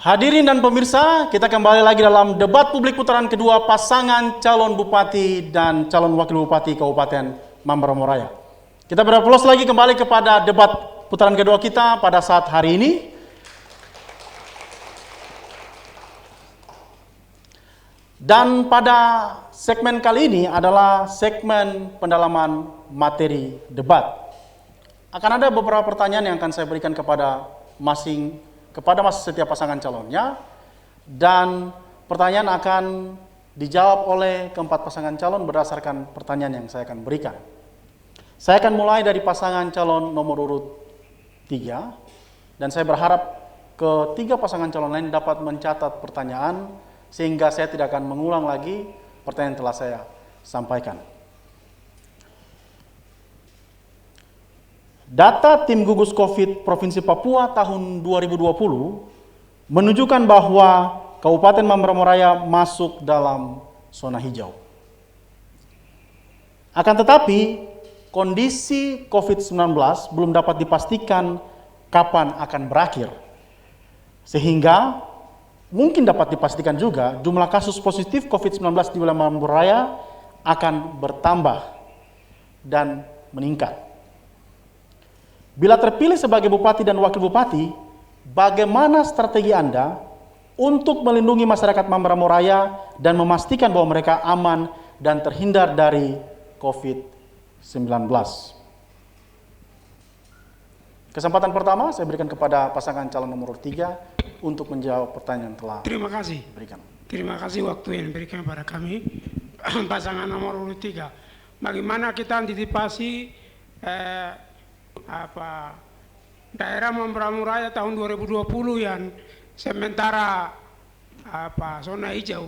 Hadirin dan pemirsa, kita kembali lagi dalam debat publik putaran kedua pasangan calon bupati dan calon wakil bupati Kabupaten Mamberamo Raya. Kita beraplos lagi kembali kepada debat putaran kedua kita pada saat hari ini. Dan pada segmen kali ini adalah segmen pendalaman materi debat. Akan ada beberapa pertanyaan yang akan saya berikan kepada setiap pasangan calonnya, dan pertanyaan akan dijawab oleh keempat pasangan calon berdasarkan pertanyaan yang saya akan berikan. Saya akan mulai dari pasangan calon nomor urut 3, dan saya berharap ketiga pasangan calon lain dapat mencatat pertanyaan sehingga saya tidak akan mengulang lagi pertanyaan yang telah saya sampaikan. Data tim gugus COVID Provinsi Papua tahun 2020 menunjukkan bahwa Kabupaten Mamberamo Raya masuk dalam zona hijau. Akan tetapi, kondisi COVID-19 belum dapat dipastikan kapan akan berakhir. Sehingga mungkin dapat dipastikan juga jumlah kasus positif COVID-19 di wilayah Mamberamo Raya akan bertambah dan meningkat. Bila terpilih sebagai bupati dan wakil bupati, bagaimana strategi Anda untuk melindungi masyarakat Mamberamo Raya dan memastikan bahwa mereka aman dan terhindar dari COVID-19? Kesempatan pertama saya berikan kepada pasangan calon nomor 3 untuk menjawab pertanyaan yang telah diberikan. Terima kasih waktu yang diberikan kepada kami. Pasangan nomor urut 3. Bagaimana kita antisipasi daerah Mamberamo Raya tahun 2020 yang sementara zona hijau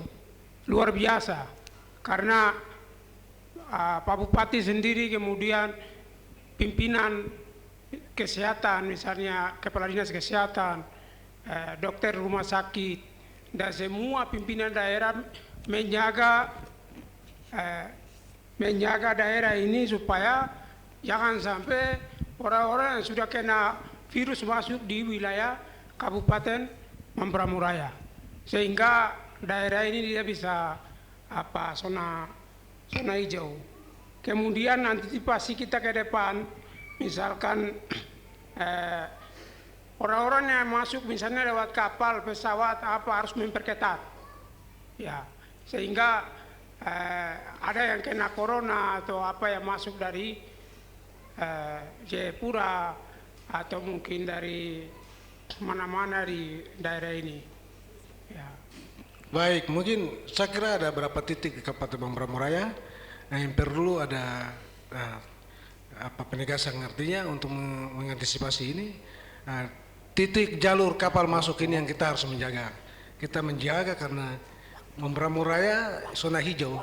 luar biasa, karena Pak Bupati sendiri, kemudian pimpinan kesehatan, misalnya Kepala Dinas Kesehatan, dokter rumah sakit, dan semua pimpinan daerah menjaga daerah ini supaya jangan sampai orang-orang yang sudah kena virus masuk di wilayah Kabupaten Mamberamo Raya, sehingga daerah ini dia bisa zona hijau. Kemudian antisipasi kita ke depan, misalkan orang-orang yang masuk misalnya lewat kapal, pesawat harus memperketat, ya, sehingga ada yang kena corona atau yang masuk dari Jayapura atau mungkin dari mana-mana di daerah ini. Ya. Baik, mungkin saya kira ada beberapa titik di Kabupaten Mamberamo Raya yang perlu ada penegasan, artinya untuk mengantisipasi ini. Titik jalur kapal masuk ini yang kita harus menjaga. Kita menjaga karena Mamberamo Raya zona hijau,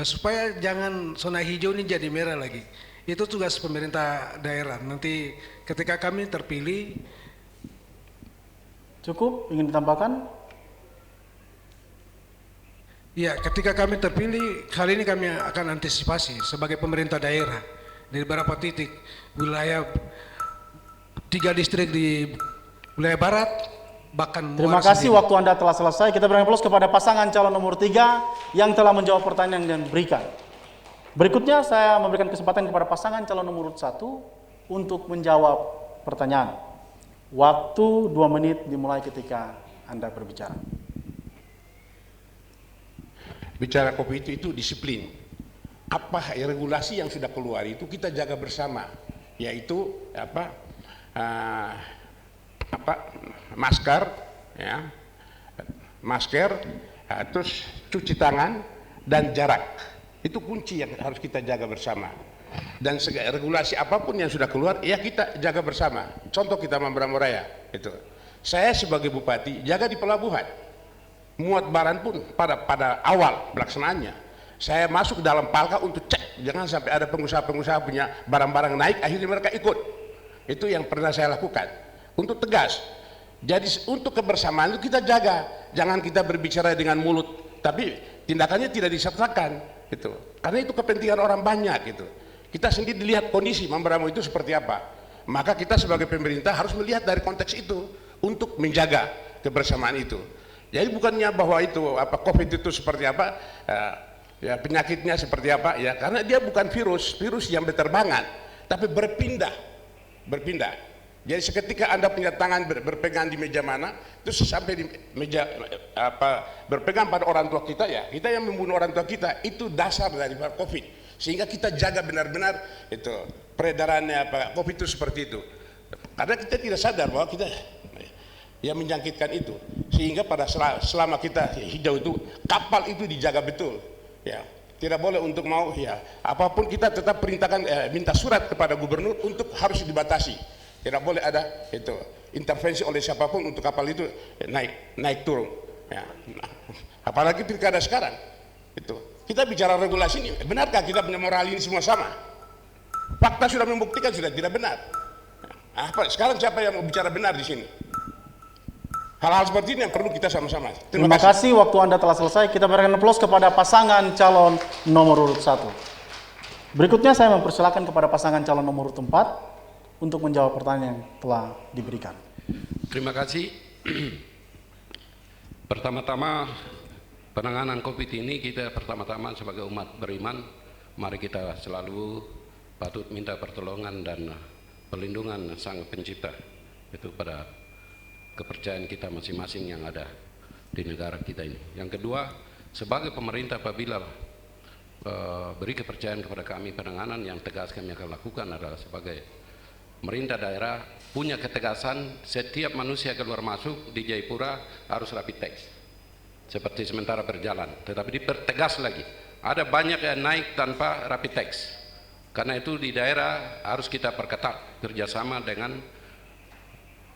supaya jangan zona hijau ini jadi merah lagi. Itu tugas pemerintah daerah. Nanti ketika kami terpilih. Cukup, ingin ditambahkan? Ya, ketika kami terpilih, kali ini kami akan antisipasi sebagai pemerintah daerah di beberapa titik wilayah 3 distrik di wilayah barat, bahkan Terima kasih, waktu Anda telah selesai. Kita berikan aplaus kepada pasangan calon nomor 3 yang telah menjawab pertanyaan yang diberikan. Berikutnya saya memberikan kesempatan kepada pasangan calon nomor 1 untuk menjawab pertanyaan. Waktu 2 menit dimulai ketika Anda berbicara. Bicara COVID itu disiplin. Apa regulasi yang sudah keluar itu kita jaga bersama, yaitu masker, ya, terus cuci tangan dan jarak. Itu kunci yang harus kita jaga bersama. Dan regulasi apapun yang sudah keluar, ya kita jaga bersama. Contoh kita Mamberamo Raya, itu. Saya sebagai bupati jaga di pelabuhan. Muat barang pun pada awal pelaksanaannya, saya masuk ke dalam palka untuk cek, jangan sampai ada pengusaha-pengusaha punya barang-barang naik, akhirnya mereka ikut. Itu yang pernah saya lakukan untuk tegas. Jadi untuk kebersamaan itu kita jaga, jangan kita berbicara dengan mulut, tapi tindakannya tidak disertakan. Gitu. Karena itu kepentingan orang banyak gitu. Kita sendiri lihat kondisi Mamberamo itu seperti apa. Maka kita sebagai pemerintah harus melihat dari konteks itu untuk menjaga kebersamaan itu. Jadi bukannya bahwa itu COVID itu seperti apa, ya penyakitnya seperti apa, ya karena dia bukan virus yang berterbangan, tapi berpindah. Jadi seketika Anda punya tangan berpegang di meja mana, terus sampai di meja berpegang pada orang tua kita, ya kita yang membunuh orang tua kita, itu dasar dari COVID. Sehingga kita jaga benar-benar itu peredarannya COVID itu seperti itu. Karena kita tidak sadar bahwa kita yang menjangkitkan itu, sehingga pada selama kita hijau itu kapal itu dijaga betul, ya tidak boleh untuk mau ya apapun kita tetap perintahkan minta surat kepada gubernur untuk harus dibatasi, tidak boleh ada itu intervensi oleh siapapun untuk kapal itu naik turun, ya. Apalagi pilkada sekarang itu kita bicara regulasi ini, benarkah kita punya moral ini semua sama? Fakta sudah membuktikan sudah tidak benar. Sekarang siapa yang mau bicara benar di sini? Hal-hal seperti ini yang perlu kita sama-sama. Terima kasih, waktu Anda telah selesai. Kita berikan aplaus kepada pasangan calon nomor urut 1. Berikutnya saya mempersilakan kepada pasangan calon nomor urut 4 untuk menjawab pertanyaan yang telah diberikan. Terima kasih. Pertama-tama penanganan COVID ini kita pertama-tama sebagai umat beriman, mari kita selalu patut minta pertolongan dan perlindungan Sang Pencipta itu pada kepercayaan kita masing-masing yang ada di negara kita ini. Yang kedua, sebagai pemerintah apabila beri kepercayaan kepada kami penanganan yang tegas kami akan lakukan adalah sebagai pemerintah daerah punya ketegasan setiap manusia keluar masuk di Jayapura harus rapid test seperti sementara berjalan, tetapi dipertegas lagi. Ada banyak yang naik tanpa rapid test. Karena itu di daerah harus kita perketat kerjasama dengan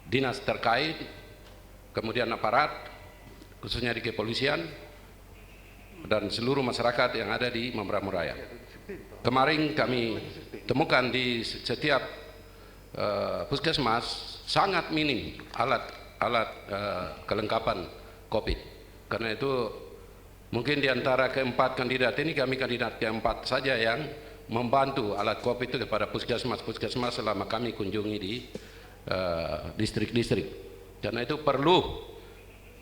dinas terkait, kemudian aparat, khususnya di kepolisian, dan seluruh masyarakat yang ada di Mambramo Raya. Kemarin kami temukan di setiap puskesmas sangat minim alat kelengkapan COVID. Karena itu mungkin di antara keempat kandidat ini kami kandidat keempat saja yang membantu alat COVID itu kepada puskesmas selama kami kunjungi di distrik-distrik. Karena itu perlu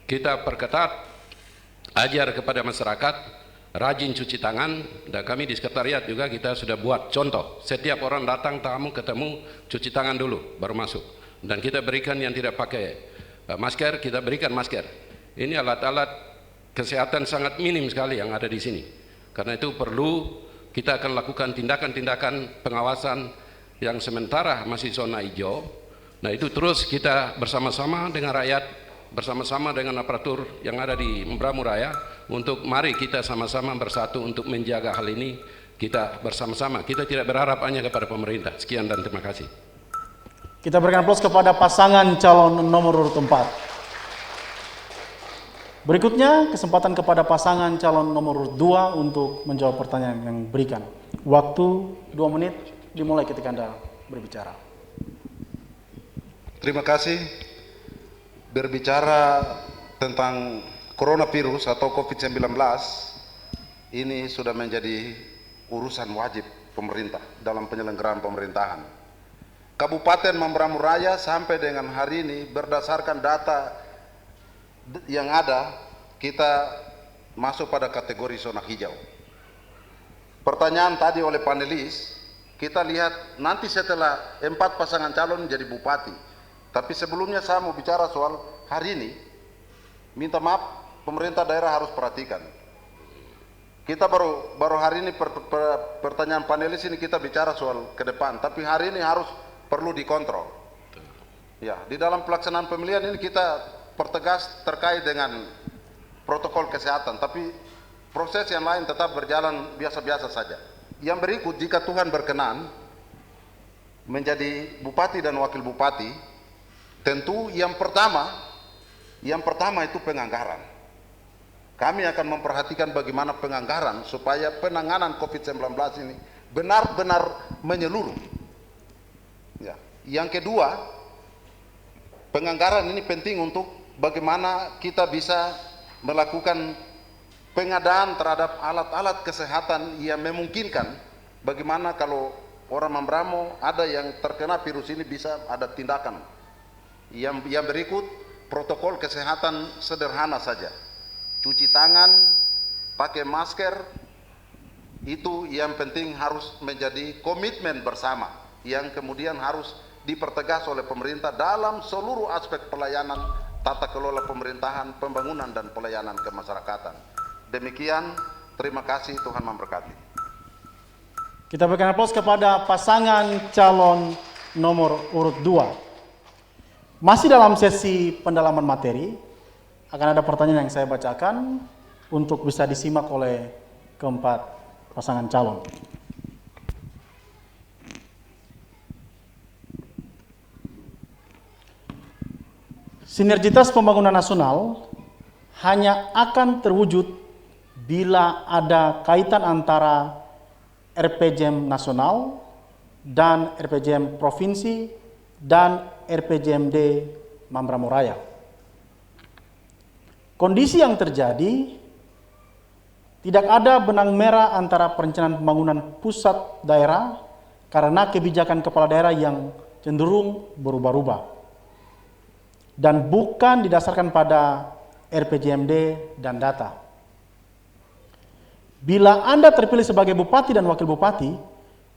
kita perketat, ajar kepada masyarakat rajin cuci tangan, dan kami di sekretariat juga kita sudah buat contoh, setiap orang datang tamu ketemu cuci tangan dulu baru masuk, dan kita berikan yang tidak pakai masker, kita berikan masker. Ini alat-alat kesehatan sangat minim sekali yang ada di sini. Karena itu perlu kita akan lakukan tindakan-tindakan pengawasan yang sementara masih zona hijau. Nah itu terus kita bersama-sama dengan rakyat, bersama-sama dengan aparatur yang ada di Mambramo Raya, untuk mari kita sama-sama bersatu untuk menjaga hal ini. Kita bersama-sama, kita tidak berharap hanya kepada pemerintah. Sekian dan terima kasih. Kita berikan aplaus kepada pasangan calon nomor urut 4. Berikutnya kesempatan kepada pasangan calon nomor urut 2 untuk menjawab pertanyaan yang diberikan. Waktu 2 menit dimulai ketika Anda berbicara. Terima kasih. Berbicara tentang coronavirus atau COVID-19, ini sudah menjadi urusan wajib pemerintah dalam penyelenggaraan pemerintahan. Kabupaten Mambramo Raya sampai dengan hari ini berdasarkan data yang ada, kita masuk pada kategori zona hijau. Pertanyaan tadi oleh panelis, kita lihat nanti setelah 4 pasangan calon jadi bupati. Tapi sebelumnya saya mau bicara soal hari ini, minta maaf pemerintah daerah harus perhatikan. Kita baru hari ini pertanyaan panelis ini kita bicara soal ke depan, tapi hari ini harus perlu dikontrol. Ya, di dalam pelaksanaan pemilihan ini kita pertegas terkait dengan protokol kesehatan, tapi proses yang lain tetap berjalan biasa-biasa saja. Yang berikut, jika Tuhan berkenan menjadi bupati dan wakil bupati, tentu yang pertama itu penganggaran. Kami akan memperhatikan bagaimana penganggaran supaya penanganan COVID-19 ini benar-benar menyeluruh. Ya. Yang kedua, penganggaran ini penting untuk bagaimana kita bisa melakukan pengadaan terhadap alat-alat kesehatan yang memungkinkan bagaimana kalau orang Mambramo ada yang terkena virus ini bisa ada tindakan. Yang berikut, protokol kesehatan sederhana saja. Cuci tangan, pakai masker, itu yang penting harus menjadi komitmen bersama yang kemudian harus dipertegas oleh pemerintah dalam seluruh aspek pelayanan, tata kelola pemerintahan, pembangunan dan pelayanan kemasyarakatan. Demikian, terima kasih, Tuhan memberkati. Kita berikan aplaus kepada pasangan calon nomor urut 2. Masih dalam sesi pendalaman materi, akan ada pertanyaan yang saya bacakan untuk bisa disimak oleh keempat pasangan calon. Sinergitas pembangunan nasional hanya akan terwujud bila ada kaitan antara RPJM nasional dan RPJM provinsi dan RPJMD Mamberamo-Raya. Kondisi yang terjadi, tidak ada benang merah antara perencanaan pembangunan pusat daerah karena kebijakan kepala daerah yang cenderung berubah-ubah dan bukan didasarkan pada RPJMD dan data. Bila Anda terpilih sebagai bupati dan wakil bupati,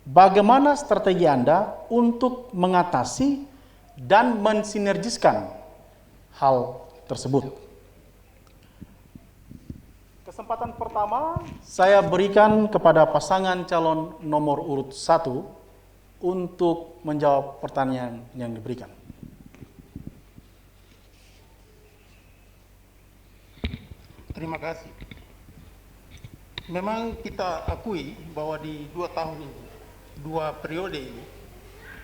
bagaimana strategi Anda untuk mengatasi dan mensinergiskan hal tersebut? Kesempatan pertama saya berikan kepada pasangan calon nomor urut 1 untuk menjawab pertanyaan yang diberikan. Terima kasih. Memang kita akui bahwa di 2 tahun ini, 2 periode ini,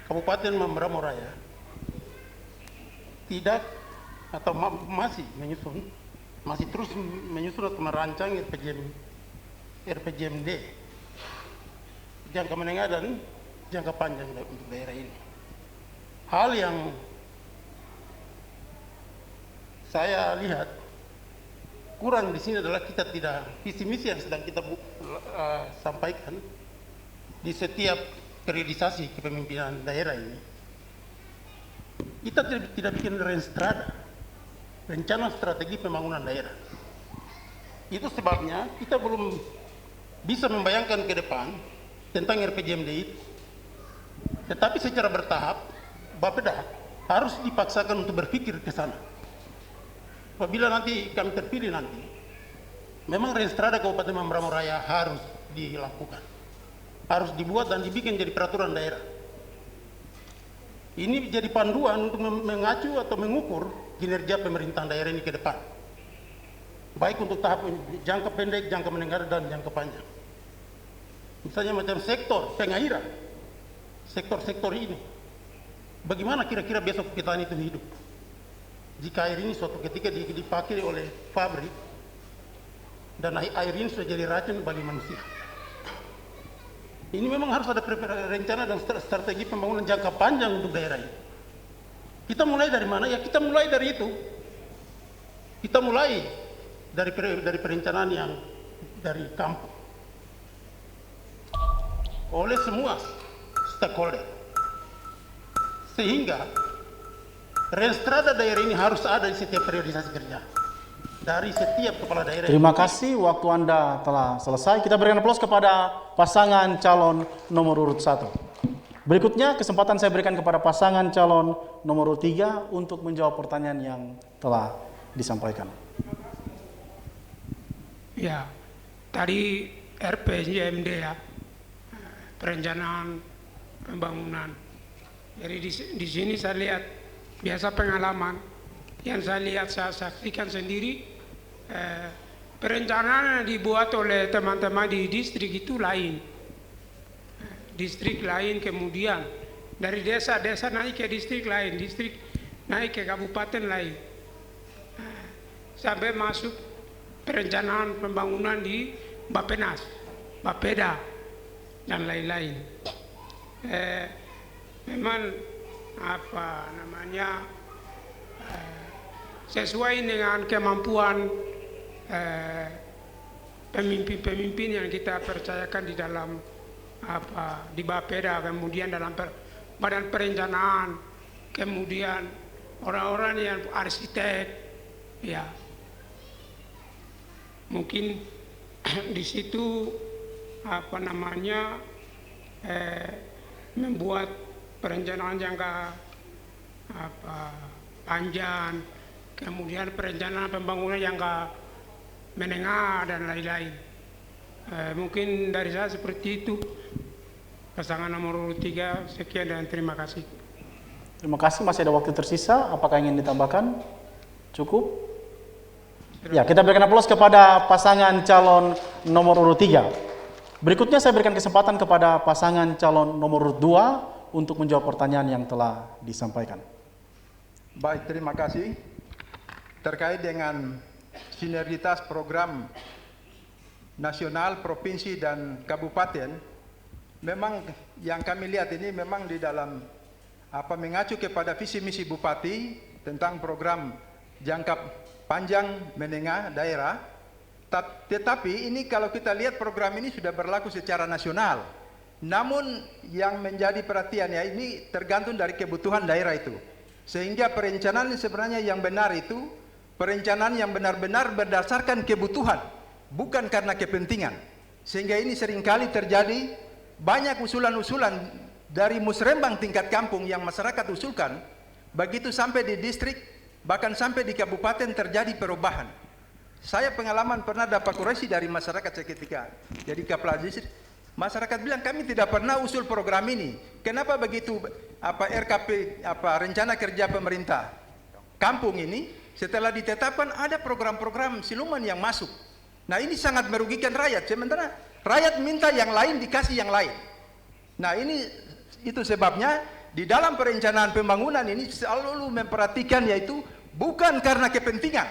Kabupaten Mamberamo-Raya tidak atau masih terus menyusun atau merancang RPJMD jangka menengah dan jangka panjang untuk daerah ini. Hal yang saya lihat kurang di sini adalah kita tidak visi misi yang sedang kita sampaikan di setiap periodisasi kepemimpinan daerah ini. Kita tidak bikin rencana strategi pembangunan daerah. Itu sebabnya kita belum bisa membayangkan ke depan tentang RPJMD itu. Tetapi secara bertahap, Bapeda harus dipaksakan untuk berpikir ke sana. Apabila nanti kami terpilih nanti, memang Renstrada Kabupaten Mamberamo-Raya harus dilakukan. Harus dibuat dan dibikin jadi peraturan daerah. Ini jadi panduan untuk mengacu atau mengukur kinerja pemerintahan daerah ini ke depan. Baik untuk tahap jangka pendek, jangka menengah, dan jangka panjang. Misalnya macam sektor pengairan, sektor-sektor ini. Bagaimana kira-kira besok petani itu hidup? Jika air ini suatu ketika dipakai oleh pabrik, dan air ini sudah jadi racun bagi manusia. Ini memang harus ada rencana dan strategi pembangunan jangka panjang untuk daerah ini. Kita mulai dari mana? Ya kita mulai dari itu. Kita mulai dari perencanaan yang dari kampung. Oleh semua stakeholder. Sehingga Renstrada daerah ini harus ada di setiap periodisasi kerja. Dari setiap kepala daerah. Terima kasih, waktu Anda telah selesai. Kita berikan aplaus kepada pasangan calon nomor urut 1. Berikutnya kesempatan saya berikan kepada pasangan calon nomor urut 3 untuk menjawab pertanyaan yang telah disampaikan. Ya, tadi RPJMD ya, perencanaan pembangunan. Jadi di sini saya lihat biasa pengalaman yang saya lihat, saya saksikan sendiri, perencanaan yang dibuat oleh teman-teman di distrik itu lain. Distrik lain, kemudian dari desa-desa naik ke distrik lain, distrik naik ke kabupaten lain. Sampai masuk perencanaan pembangunan di Bapenas, Bapeda, dan lain-lain. Memang apa namanya, sesuai dengan kemampuan pemimpin-pemimpin yang kita percayakan di dalam di Bapeda, kemudian dalam badan perencanaan, kemudian orang-orang yang arsitek, ya mungkin di situ apa namanya membuat perencanaan jangka panjang, kemudian perencanaan pembangunan jangka menengah dan lain-lain. Mungkin dari saya seperti itu. Pasangan nomor 3, sekian dan terima kasih. Terima kasih, masih ada waktu tersisa. Apakah ingin ditambahkan? Cukup? Ya, kita berikan aplaus kepada pasangan calon nomor urut 3. Berikutnya saya berikan kesempatan kepada pasangan calon nomor urut 2 untuk menjawab pertanyaan yang telah disampaikan. Baik, terima kasih. Terkait dengan sinergitas program nasional, provinsi, dan kabupaten, memang yang kami lihat ini memang di dalam mengacu kepada visi misi Bupati tentang program jangka panjang menengah daerah. Tetapi ini kalau kita lihat program ini sudah berlaku secara nasional. Namun yang menjadi perhatian ya ini tergantung dari kebutuhan daerah itu. Sehingga perencanaan sebenarnya yang benar itu perencanaan yang benar-benar berdasarkan kebutuhan, bukan karena kepentingan. Sehingga ini seringkali terjadi banyak usulan-usulan dari musrembang tingkat kampung yang masyarakat usulkan, begitu sampai di distrik, bahkan sampai di kabupaten terjadi perubahan. Saya pengalaman pernah dapat koreksi dari masyarakat seketika. Jadi kepala distrik, masyarakat bilang kami tidak pernah usul program ini. Kenapa begitu RKP rencana kerja pemerintah kampung ini setelah ditetapkan ada program-program siluman yang masuk. Nah ini sangat merugikan rakyat. Sementara rakyat minta yang lain dikasih yang lain. Nah itu sebabnya di dalam perencanaan pembangunan ini selalu memperhatikan yaitu bukan karena kepentingan,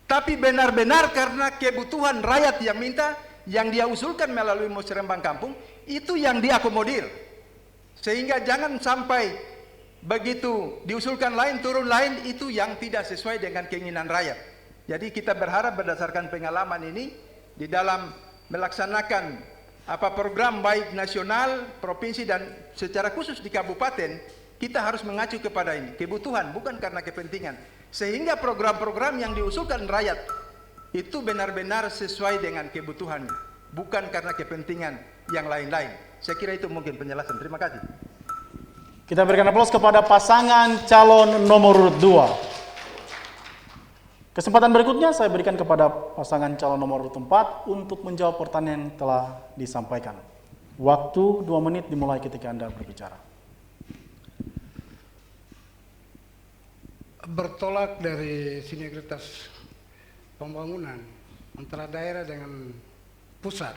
tapi benar-benar karena kebutuhan rakyat yang minta, yang dia usulkan melalui musrembang kampung, itu yang diakomodir. Sehingga jangan sampai begitu diusulkan lain, turun lain, itu yang tidak sesuai dengan keinginan rakyat. Jadi kita berharap berdasarkan pengalaman ini, di dalam melaksanakan program baik nasional, provinsi, dan secara khusus di kabupaten, kita harus mengacu kepada ini, kebutuhan, bukan karena kepentingan. Sehingga program-program yang diusulkan rakyat itu benar-benar sesuai dengan kebutuhannya, bukan karena kepentingan yang lain-lain. Saya kira itu mungkin penjelasan. Terima kasih. Kita berikan aplaus kepada pasangan calon nomor urut 2. Kesempatan berikutnya saya berikan kepada pasangan calon nomor urut 4 untuk menjawab pertanyaan yang telah disampaikan. Waktu 2 menit dimulai ketika Anda berbicara. Bertolak dari sinergitas pembangunan antara daerah dengan pusat,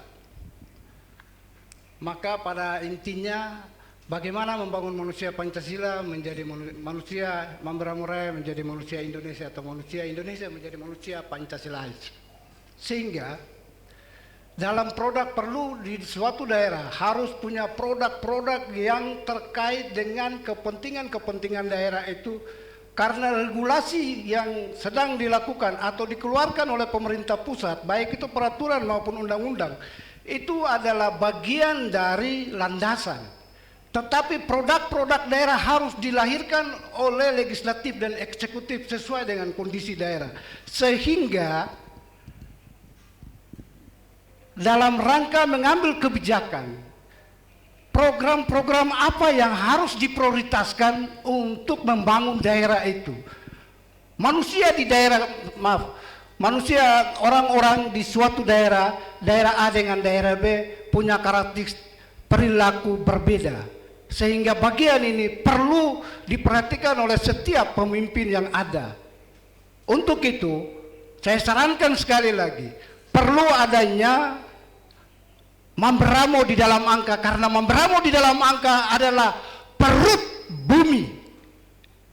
maka pada intinya bagaimana membangun manusia Pancasila menjadi manusia Mamberamo-Raya menjadi manusia Indonesia, atau manusia Indonesia menjadi manusia Pancasilais. Sehingga dalam produk perlu di suatu daerah harus punya produk-produk yang terkait dengan kepentingan-kepentingan daerah itu. Karena regulasi yang sedang dilakukan atau dikeluarkan oleh pemerintah pusat, baik itu peraturan maupun undang-undang, itu adalah bagian dari landasan. Tetapi produk-produk daerah harus dilahirkan oleh legislatif dan eksekutif sesuai dengan kondisi daerah. Sehingga dalam rangka mengambil kebijakan, program-program apa yang harus diprioritaskan untuk membangun daerah itu. Manusia di daerah, manusia orang-orang di suatu daerah, daerah A dengan daerah B punya karakteristik perilaku berbeda. Sehingga bagian ini perlu diperhatikan oleh setiap pemimpin yang ada. Untuk itu, saya sarankan sekali lagi, perlu adanya Mamberamo di dalam angka, karena Mamberamo di dalam angka adalah perut bumi.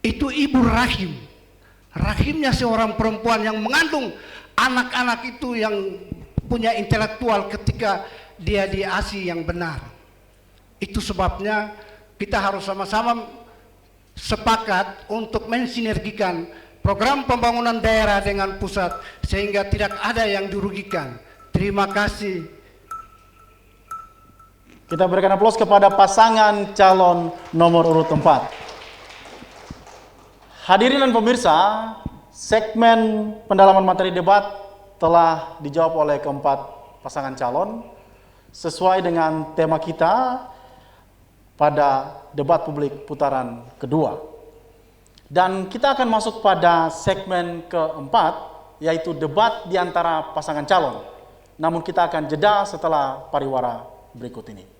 Itu ibu rahim. Rahimnya seorang perempuan yang mengandung anak-anak itu yang punya intelektual ketika dia di ASI yang benar. Itu sebabnya kita harus sama-sama sepakat untuk mensinergikan program pembangunan daerah dengan pusat sehingga tidak ada yang dirugikan. Terima kasih. Kita berikan aplaus kepada pasangan calon nomor urut 4. Hadirin dan pemirsa, segmen pendalaman materi debat telah dijawab oleh keempat pasangan calon sesuai dengan tema kita pada debat publik putaran kedua. Dan kita akan masuk pada segmen keempat, yaitu debat di antara pasangan calon. Namun kita akan jeda setelah pariwara berikut ini.